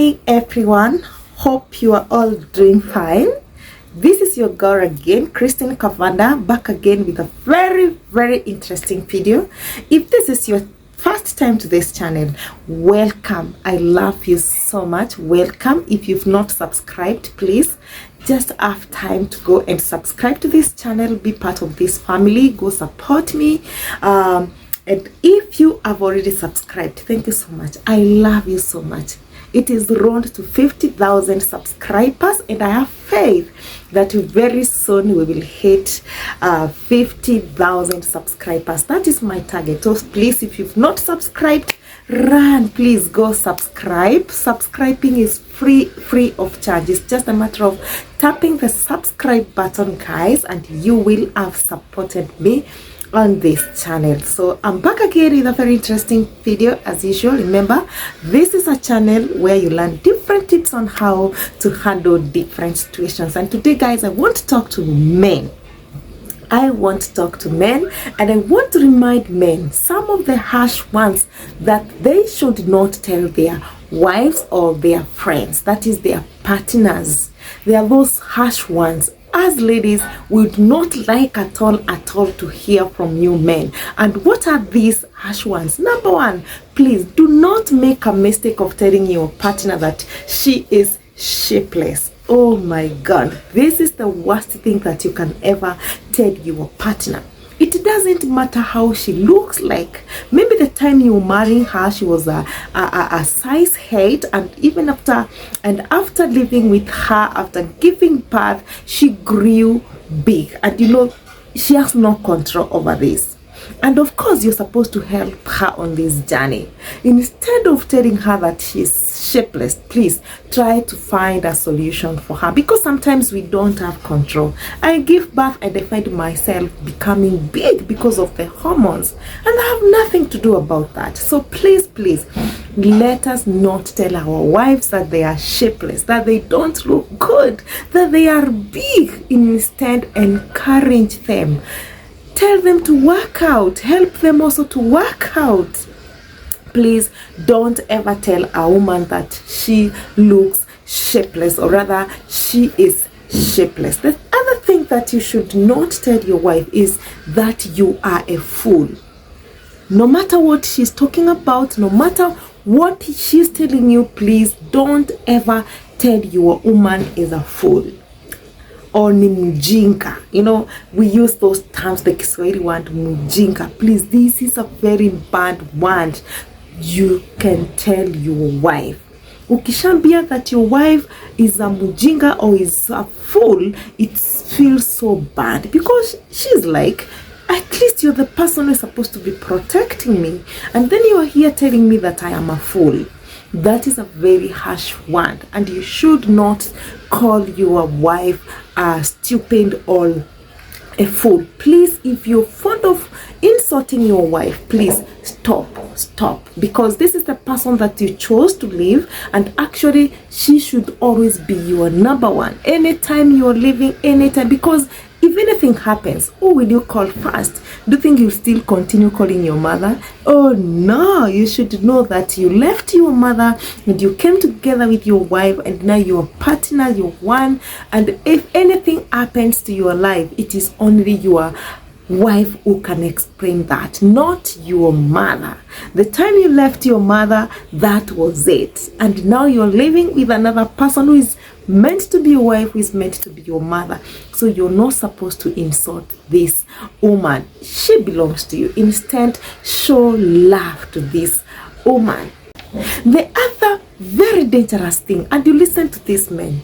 Hi everyone, hope you are all doing fine. This is your girl again, Christine Kavanda, back again with a very interesting video. If this is your first time to this channel, welcome. I love you so much. Welcome. If you've not subscribed, please just have time to go and subscribe to this channel, be part of this family, go support me. And if you have already subscribed, thank you so much. I love you so much. It is round to 50,000 subscribers, and I have faith that very soon we will hit 50,000 subscribers. That is my target. So please, if you've not subscribed, run, please go subscribe. Subscribing is free of charge. It's just a matter of tapping the subscribe button, guys, and you will have supported me on this channel. So I'm back again with a very interesting video as usual. Remember, this is a channel where you learn different tips on how to handle different situations. And today, guys, I want to talk to men. I want to talk to men, and I want to remind men some of the harsh ones that they should not tell their wives or their friends, that is their partners. They are those harsh ones. As ladies, we would not like at all to hear from you men. And what are these harsh ones? Number one, please do not make a mistake of telling your partner that she is shapeless. Oh my God, this is the worst thing that you can ever tell your partner. It doesn't matter how she looks like. Maybe the time you were marrying her, she was a size 8, and even after living with her, after giving birth, she grew big. And you know, she has no control over this. And of course, you're supposed to help her on this journey. Instead of telling her that she's shapeless, please try to find a solution for her, because sometimes we don't have control. I give birth and I find myself becoming big because of the hormones, and I have nothing to do about that. So please, let us not tell our wives that they are shapeless, that they don't look good, that they are big. Instead, encourage them. Tell them to work out. Help them also to work out. Please don't ever tell a woman that she looks shapeless, or rather she is shapeless. The other thing that you should not tell your wife is that you are a fool. No matter what she's talking about, no matter what she's telling you, please don't ever tell your woman is a fool or ni mjinga. You know, we use those terms, the Kiswahili word mjinga. Please, this is a very bad word you can tell your wife. Ukishambia that your wife is a mjinga or is a fool, it feels so bad, because she's like, at least you're the person who's supposed to be protecting me, and then you are here telling me that I am a fool. That is a very harsh word, and you should not call your wife a stupid or a fool. Please, if you're fond of insulting your wife, please stop, because this is the person that you chose to live, and actually she should always be your number one anytime you're living, anytime, because if anything happens, who will you call first? Do you think you still continue calling your mother? Oh no, you should know that you left your mother and you came together with your wife, and now you're partners, you're one. And if anything happens to your life, it is only your wife who can explain that, not your mother. The time you left your mother, that was it. And now you're living with another person who is meant to be your wife, who is meant to be your mother. So you're not supposed to insult this woman. She belongs to you. Instead, show love to this woman. The other very dangerous thing, and you listen to this, men,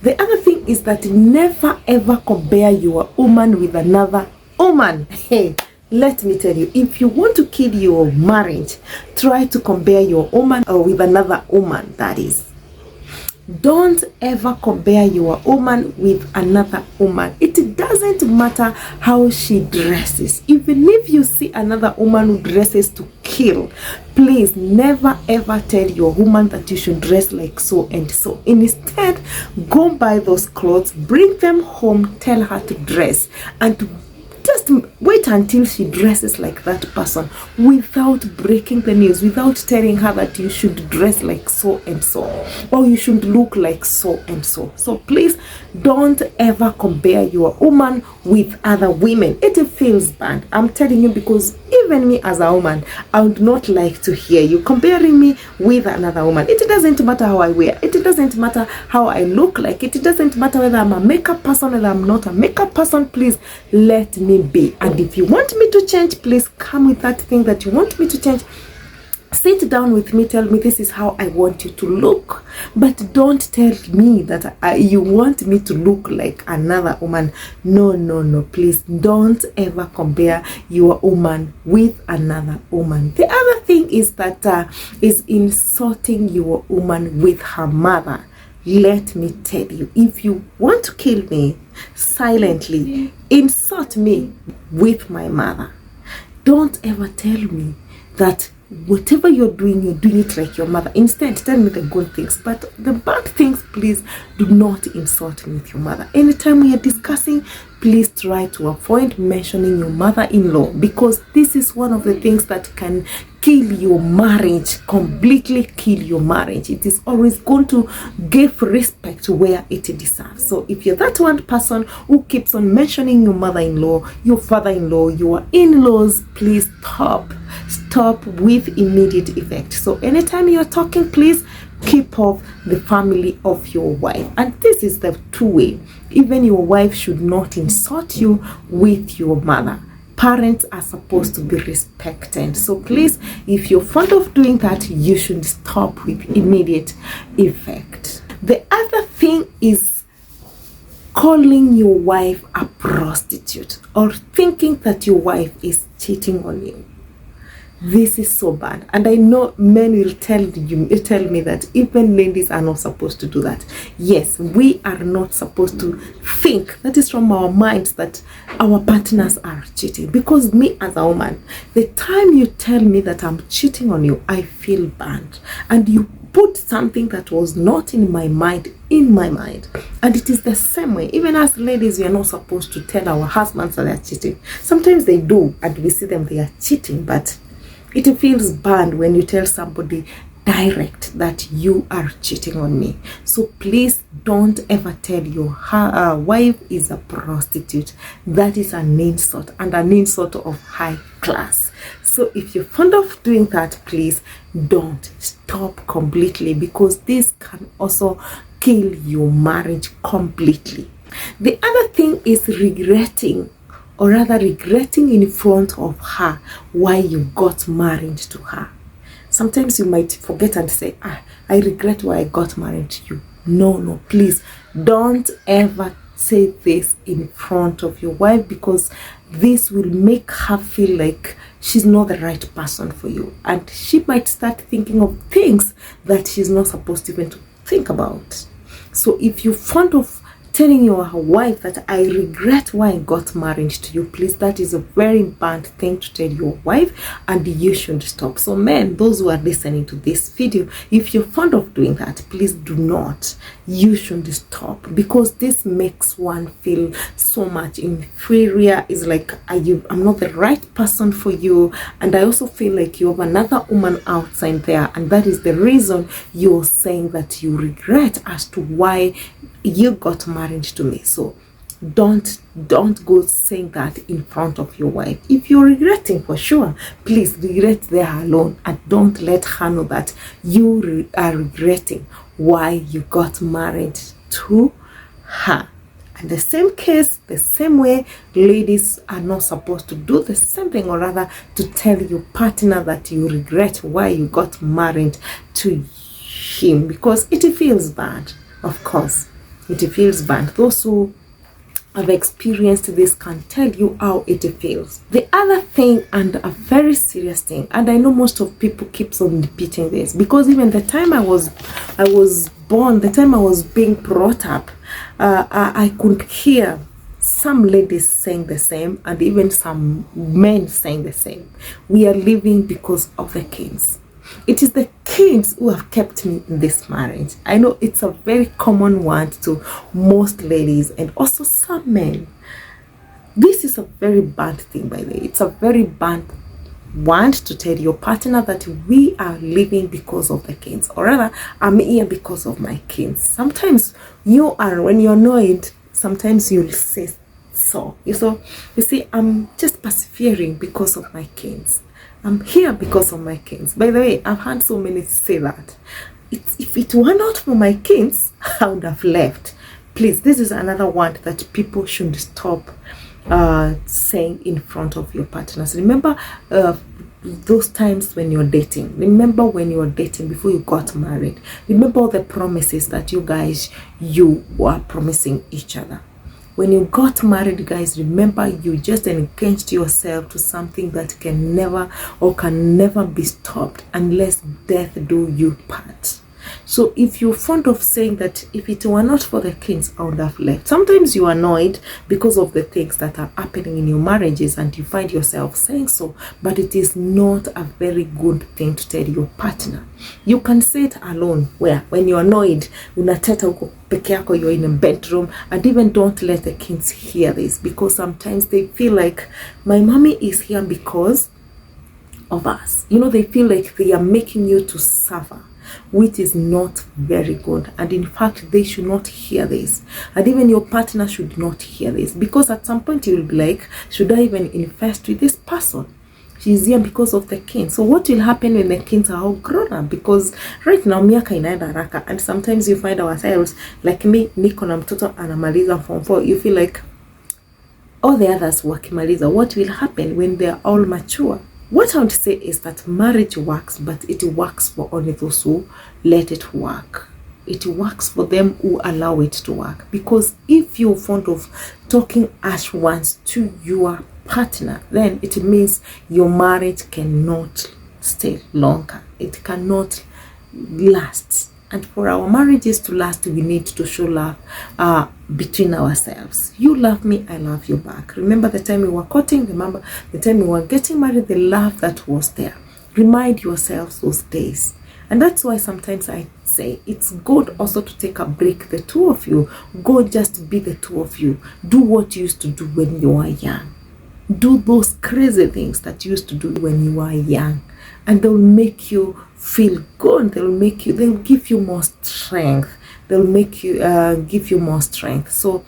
the other thing is that never ever compare your woman with another woman. Hey, let me tell you, if you want to kill your marriage, try to compare your woman with another woman. That is, don't ever compare your woman with another woman. It doesn't matter how she dresses. Even if you see another woman who dresses to kill, please never ever tell your woman that you should dress like so and so. Instead, go buy those clothes, bring them home, tell her to dress, and just just wait until she dresses like that person without breaking the news, without telling her that you should dress like so and so, or you should look like so and so. So please don't ever compare your woman with other women. It feels bad, I'm telling you, because even me as a woman, I would not like to hear you comparing me with another woman. It doesn't matter how I wear, it doesn't matter how I look like, it doesn't matter whether I'm a makeup person, whether I'm not a makeup person. Please let me be. And if you want me to change, please come with that thing that you want me to change. Sit down with me, tell me this is how I want you to look, but don't tell me that you want me to look like another woman. No, please don't ever compare your woman with another woman. The other thing is that is insulting your woman with her mother. Let me tell you, if you want to kill me silently, insult me with my mother. Don't ever tell me that whatever you're doing it like your mother. Instead, tell me the good things, but the bad things, please do not insult me with your mother. Anytime we are discussing, please try to avoid mentioning your mother-in-law, because this is one of the things that can kill your marriage, completely kill your marriage. It is always going to give respect where it deserves. So if you're that one person who keeps on mentioning your mother-in-law, your father-in-law, your in-laws, please stop with immediate effect. So anytime you're talking, please keep off the family of your wife. And this is the true way. Even your wife should not insult you with your mother. Parents are supposed to be respected. So please, if you're fond of doing that, you should stop with immediate effect. The other thing is calling your wife a prostitute or thinking that your wife is cheating on you. This is so bad, and I know men will tell me that even ladies are not supposed to do that. Yes, we are not supposed to think, that is from our minds, that our partners are cheating. Because me as a woman, the time you tell me that I'm cheating on you, I feel bad, and you put something that was not in my mind in my mind. And it is the same way. Even as ladies, we are not supposed to tell our husbands that they are cheating. Sometimes they do, and we see them, they are cheating, but it feels bad when you tell somebody direct that you are cheating on me. So please don't ever tell your wife is a prostitute. That is an insult, and an insult of high class. So if you're fond of doing that, please don't. Stop completely, because this can also kill your marriage completely. The other thing is regretting, or rather regretting in front of her why you got married to her. Sometimes you might forget and say, I regret why I got married to you. No, please don't ever say this in front of your wife, because this will make her feel like she's not the right person for you, and she might start thinking of things that she's not supposed to even to think about. So if you're fond of telling your wife that I regret why I got married to you, please, that is a very bad thing to tell your wife, and you should stop. So men, those who are listening to this video, if you're fond of doing that, please do not. You should stop, because this makes one feel so much inferior. It's like, I'm not the right person for you, and I also feel like you have another woman outside there, and that is the reason you're saying that you regret as to why you got married to me. So don't go saying that in front of your wife. If you're regretting, for sure, please regret there alone, and don't let her know that you are regretting why you got married to her. And the same case, the same way, ladies are not supposed to do the same thing, or rather to tell your partner that you regret why you got married to him, because it feels bad. Of course, it feels bad. Those who have experienced this can tell you how it feels. The other thing, and a very serious thing, and I know most of people keeps on repeating this, because even the time I was born, the time I was being brought up, I could hear some ladies saying the same, and even some men saying the same. We are living because of the kids. It is the kids who have kept me in this marriage. I know it's a very common one to most ladies and also some men. This is a very bad thing, by the way. It's a very bad want to tell your partner that we are living because of the kids, or rather I'm here because of my kids. Sometimes when you're annoyed, sometimes you'll say so. You see, I'm just persevering because of my kids. I'm here because of my kids. By the way, I've had so many say that if it were not for my kids, I would have left. Please, this is another word that people should stop saying in front of your partners. Remember those times when you're dating. Remember when you were dating before you got married. Remember all the promises that you were promising each other. When you got married, guys, remember you just engaged yourself to something that can never be stopped unless death do you part. So if you're fond of saying that if it were not for the kids, I would have left. Sometimes you're annoyed because of the things that are happening in your marriages and you find yourself saying so, but it is not a very good thing to tell your partner. You can say it alone, when you're annoyed, unateta uko peke yako, you're in a bedroom, and even don't let the kids hear this, because sometimes they feel like my mommy is here because of us. They feel like they are making you to suffer, which is not very good. And in fact, they should not hear this. And even your partner should not hear this, because at some point you will be like, should I even invest with this person? She's here because of the kids. So what will happen when the kids are all grown up? Because right now miaka inaenda haraka, and sometimes you find ourselves like me, niko na mtoto anamaliza form 4. You feel like all the others wakimaliza. What will happen when they're all mature? What I would say is that marriage works, but it works for only those who let it work. It works for them who allow it to work. Because if you're fond of talking harsh words to your partner, then it means your marriage cannot stay longer. It cannot last. And for our marriages to last, we need to show love between ourselves. You love me, I love you back. Remember the time we were courting, remember the time we were getting married, the love that was there. Remind yourselves those days. And that's why sometimes I say it's good also to take a break, the two of you. Go just be the two of you. Do what you used to do when you were young. Do those crazy things that you used to do when you were young. And they'll make you feel good. They'll give you more strength. They'll make you give you more strength. So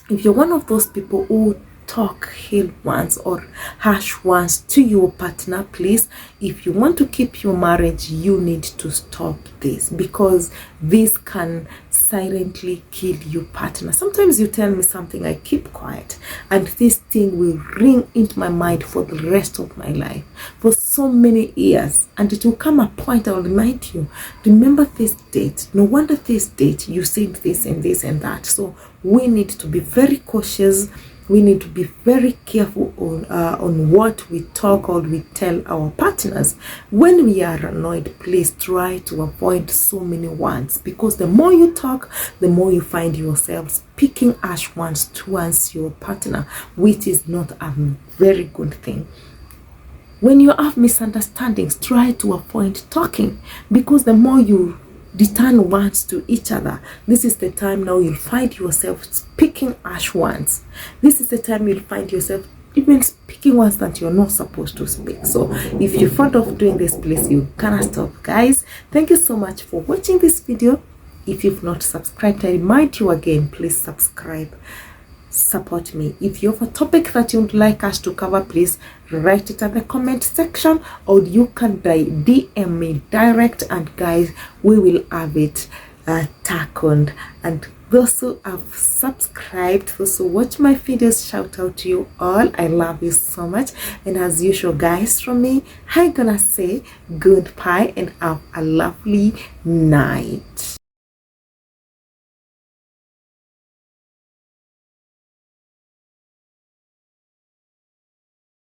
if you're one of those people who talk ill ones or harsh ones to your partner, please, if you want to keep your marriage, you need to stop this, because this can silently kill your partner. Sometimes you tell me something, I keep quiet, and this thing will ring into my mind for the rest of my life, for so many years, and it will come a point I'll remind you, remember this date, no wonder this date you said this and this and that. So we need to be very cautious. We need to be very careful on what we talk or we tell our partners. When we are annoyed, please try to avoid so many words, because the more you talk, the more you find yourself speaking harsh words towards your partner, which is not a very good thing. When you have misunderstandings, try to avoid talking, because the more you return words to each other, this is the time now you'll find yourself speaking harsh words. This is the time you'll find yourself even speaking words that you're not supposed to speak. So if you're fond of doing this, please, you cannot stop. Guys, thank you so much for watching this video. If you've not subscribed, I remind you again, please subscribe. Support me. If you have a topic that you would like us to cover, please write it in the comment section, or you can DM me direct, and guys, we will have it tackled. And those who have subscribed, those who watch my videos, shout out to you all. I love you so much. And as usual, guys, from me, I'm gonna say goodbye and have a lovely night.